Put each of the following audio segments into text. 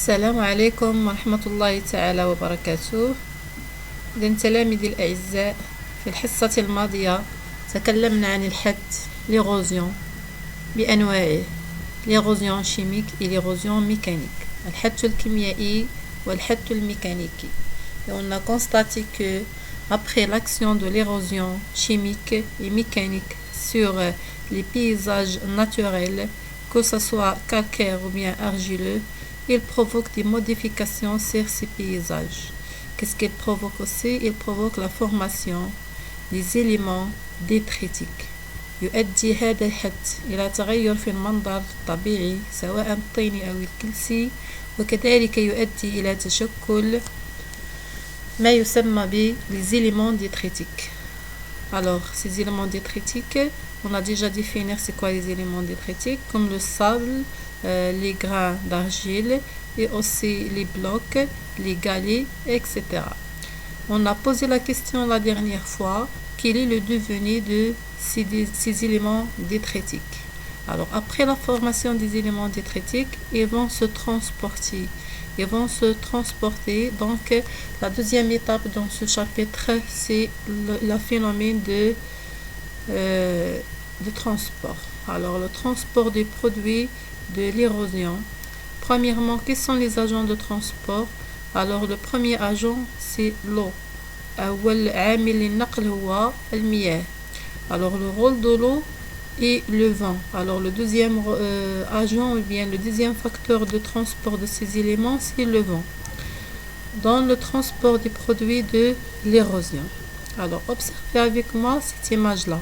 السلام عليكم ورحمة الله تعالى وبركاته. إذن تلاميذي الأعزاء، في الحصة الماضية تكلمنا عن الحد l'érosion بأنواعه l'érosion chimique et l'érosion mécanique، الحد الكيميائي والحد الميكانيكي. Et on a constaté que après l'action de l'érosion chimique et mécanique sur les paysages naturels, que ce soit calcaire ou bien argileux, il provoque des modifications sur ces paysages. Qu'est-ce qu'il provoque aussi? Il provoque la formation des éléments détritiques. يؤدي هذا الحد إلى تغير في المنظر الطبيعي سواء الطيني أو الكلسي، وكذلك يؤدي إلى تشكل ما يسمى ب les éléments détritiques. Alors, ces éléments détritiques, on a déjà défini c'est quoi les éléments détritiques, comme le sable, les grains d'argile et aussi les blocs, les galets, etc. On a posé la question la dernière fois, quel est le devenu de ces éléments détritiques. Alors, après la formation des éléments détritiques, ils vont se transporter. Donc, la deuxième étape dans ce chapitre, c'est le phénomène de transport. Alors, le transport des produits de l'érosion. Premièrement, quels sont les agents de transport? Alors, le premier agent, c'est l'eau. Alors, le rôle de l'eau et le vent. Alors, le deuxième agent, ou bien le deuxième facteur de transport de ces éléments, c'est le vent. Dans le transport des produits de l'érosion. Alors, observez avec moi cette image-là.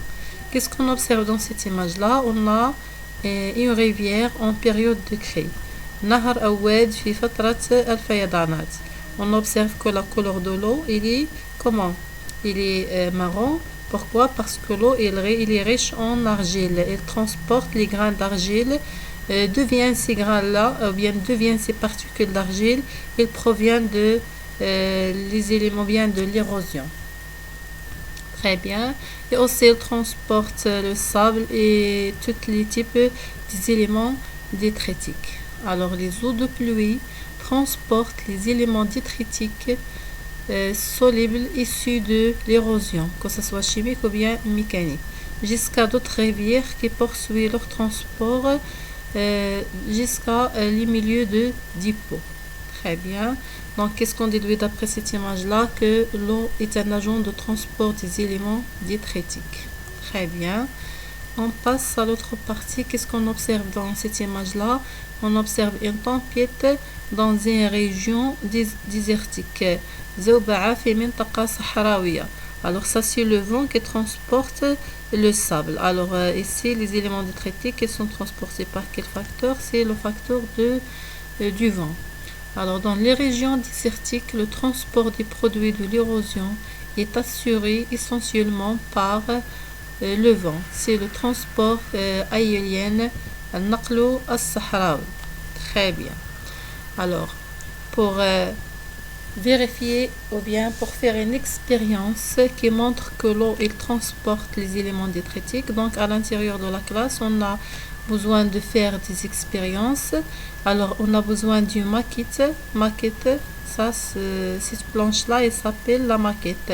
Qu'est-ce qu'on observe dans cette image-là? On a une rivière en période de crue. نهر أواد في فترة الفيضانات. On observe que la couleur de l'eau, il est comment? Il est marron. Pourquoi? Parce que l'eau, il est riche en argile. Il transporte les grains d'argile. Deviennent ces grains-là, ou bien deviennent ces particules d'argile. Ils proviennent de les éléments bien de l'érosion. Très bien. Et aussi, il transporte le sable et tous les types des éléments détritiques. Alors, les eaux de pluie transportent les éléments détritiques solubles issus de l'érosion, que ce soit chimique ou bien mécanique, jusqu'à d'autres rivières qui poursuivent leur transport jusqu'à les milieux de dépôts. Très bien. Donc, qu'est-ce qu'on déduit d'après cette image-là? Que l'eau est un agent de transport des éléments détritiques. Très bien. On passe à l'autre partie. Qu'est-ce qu'on observe dans cette image-là? On observe une tempête dans une région désertique. Alors, ça, c'est le vent qui transporte le sable. Alors, ici, les éléments détritiques sont transportés par quel facteur? C'est le facteur du vent. Alors, dans les régions désertiques, le transport des produits de l'érosion est assuré essentiellement par le vent. C'est le transport aérien, al-naqlu al-sahrawi. Très bien. Alors, pour vérifier ou bien pour faire une expérience qui montre que l'eau il transporte les éléments détritiques, donc à l'intérieur de la classe, on a besoin de faire des expériences. Alors, on a besoin d'une maquette. Ça, cette planche-là, elle s'appelle la maquette.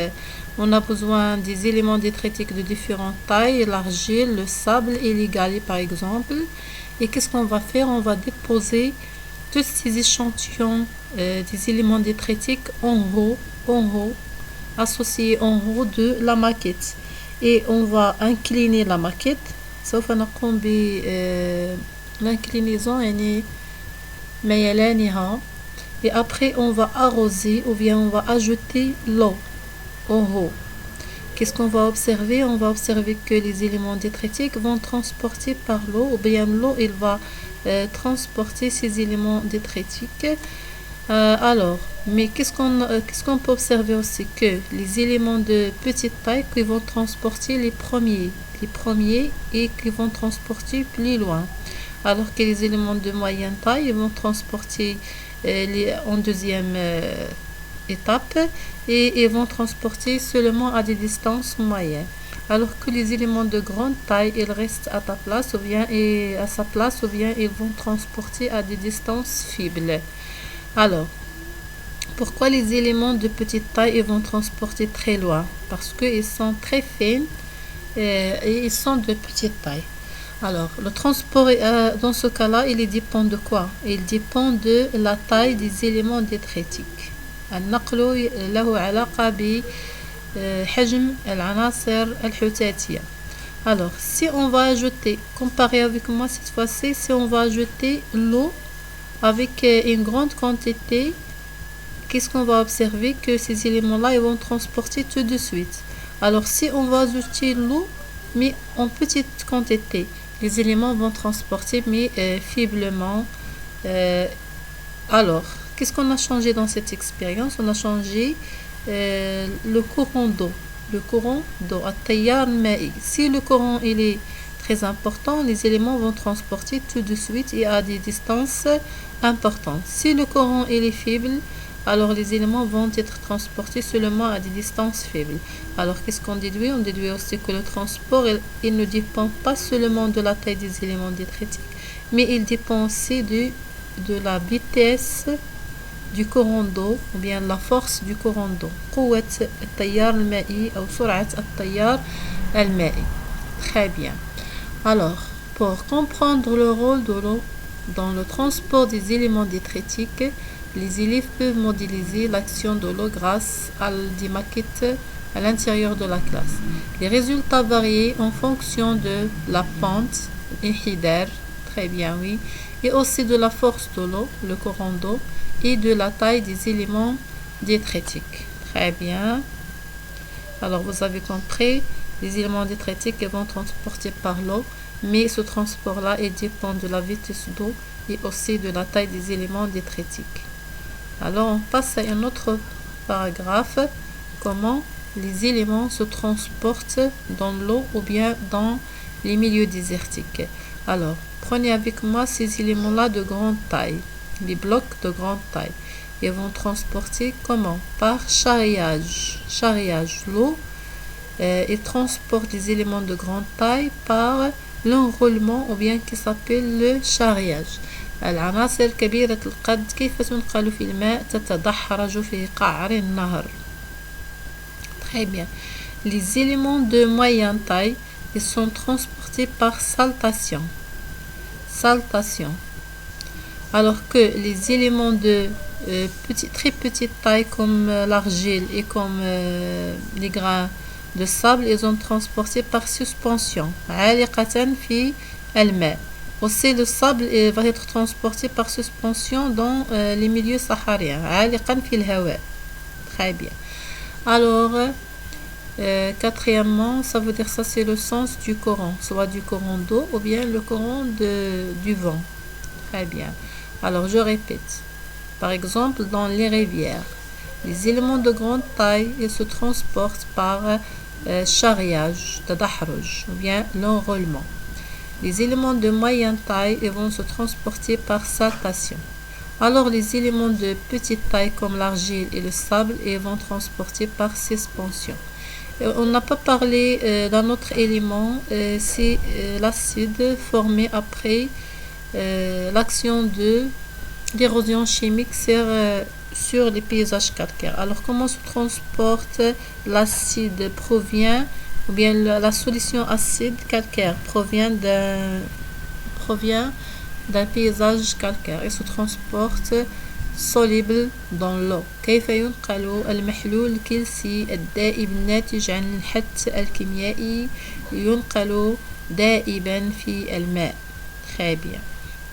On a besoin des éléments détritiques de différentes tailles, l'argile, le sable et les galets, par exemple. Et qu'est-ce qu'on va faire? On va déposer tous ces échantillons des éléments détritiques en haut, associés en haut de la maquette. Et on va incliner la maquette. سوف نقوم l'inclinaison et après on va arroser ou bien on va ajouter l'eau en haut. Qu'est-ce qu'on va observer? On va observer que les éléments détritiques vont transporter par l'eau, ou bien l'eau il va transporter ces éléments détritiques. Alors, mais qu'est-ce qu'on peut observer aussi? Que les éléments de petite taille qui vont transporter les premiers et qui vont transporter plus loin, alors que les éléments de moyenne taille vont transporter en deuxième étape et ils vont transporter seulement à des distances moyennes, alors que les éléments de grande taille ils restent à sa place ou bien ils vont transporter à des distances faibles. Alors, pourquoi les éléments de petite taille ils vont transporter très loin? Parce qu'ils sont très fins et ils sont de petite taille. Alors, le transport, dans ce cas-là, il dépend de quoi? Il dépend de la taille des éléments détritiques. النقل له علاقة بحجم العناصر الحوتاتية. Alors, si on va ajouter, comparez avec moi cette fois-ci, si on va ajouter l'eau avec une grande quantité, qu'est-ce qu'on va observer? Que ces éléments-là, ils vont transporter tout de suite. Alors, si on va ajouter l'eau, mais en petite quantité, les éléments vont transporter, mais faiblement. Alors, qu'est-ce qu'on a changé dans cette expérience? On a changé le courant d'eau. Le courant d'eau, التيار المائي. Si le courant il est très important, les éléments vont transporter tout de suite et à des distances importantes. Si le courant il est faible, alors les éléments vont être transportés seulement à des distances faibles. Alors qu'est-ce qu'on déduit? On déduit aussi que le transport il ne dépend pas seulement de la taille des éléments détritiques, mais il dépend aussi de la vitesse du courant d'eau ou bien la force du courant d'eau. قوة التيار المائي أو سرعة التيار المائي. Très bien. Alors, pour comprendre le rôle de l'eau dans le transport des éléments détritiques, les élèves peuvent modéliser l'action de l'eau grâce à des maquettes à l'intérieur de la classe. Les résultats varient en fonction de la pente, الانحدار, très bien, oui, et aussi de la force de l'eau, le courant d'eau, et de la taille des éléments détritiques. Très bien. Alors, vous avez compris, les éléments détritiques vont transporter par l'eau, mais ce transport-là, il dépend de la vitesse d'eau et aussi de la taille des éléments détritiques. Alors, on passe à un autre paragraphe. Comment les éléments se transportent dans l'eau ou bien dans les milieux désertiques. Alors, prenez avec moi ces éléments-là de grande taille, les blocs de grande taille. Ils vont transporter comment? Par charriage. Charriage, l'eau. Ils transportent les éléments de grande taille par l'enroulement ou bien qui s'appelle le charriage. العناصر كبيرة القد كيف تنقل في الماء تتدحرج في قعر النهر. Très bien. Les éléments de moyenne taille, ils sont transportés par saltation. Saltation. Alors que les éléments de très petite taille comme l'argile et comme les grains de sable, ils sont transportés par suspension. عالقة في الماء. Aussi, le sable va être transporté par suspension dans les milieux sahariens. عالقا في الهواء. Très bien. Alors, quatrièmement, ça veut dire ça c'est le sens du courant, soit du courant d'eau ou bien le courant du vent. Très bien. Alors, je répète. Par exemple, dans les rivières, les éléments de grande taille ils se transportent par charriage, تدحرج, ou bien l'enroulement. Les éléments de moyenne taille ils vont se transporter par saltation. Alors les éléments de petite taille comme l'argile et le sable ils vont transporter par suspension. On n'a pas parlé d'un autre élément, c'est l'acide formé après l'action de l'érosion chimique sur les paysages calcaires. Alors comment se transporte l'acide? Provient ou bien la solution acide calcaire provient d'un paysage calcaire et se transporte soluble dans l'eau. كيف ينقل المحلول الكلسي الدائب الناتج عن الحث الكيميائي ينقل دائبا في الماء. Très bien.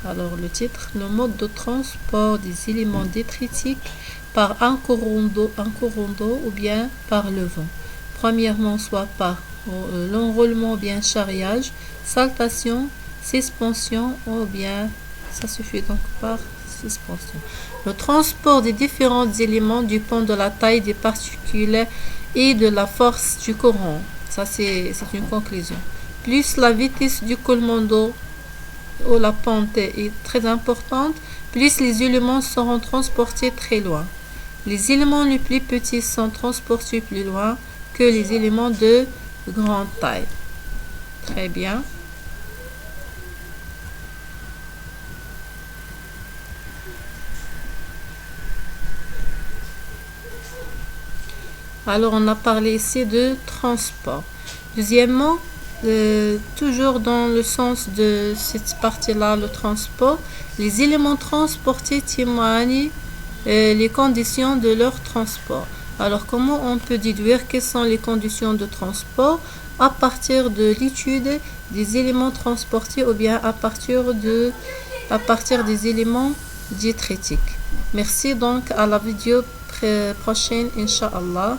Alors le titre, le mode de transport des éléments détritiques par un courant d'eau ou bien par le vent. Premièrement, soit par l'enroulement ou bien charriage, saltation, suspension ou bien, ça suffit donc par suspension. Le transport des différents éléments dépend de la taille des particules et de la force du courant. Ça c'est une conclusion. Plus la vitesse du coulement d'eau où la pente est très importante, plus les éléments seront transportés très loin. Les éléments les plus petits sont transportés plus loin que les éléments de grande taille. Très bien. Alors, on a parlé ici de transport. Deuxièmement, toujours dans le sens de cette partie-là, le transport, les éléments transportés témoignent les conditions de leur transport. Alors, comment on peut déduire quelles sont les conditions de transport à partir de l'étude des éléments transportés ou bien à partir des éléments diététiques. Merci donc à la vidéo prochaine, Inch'Allah.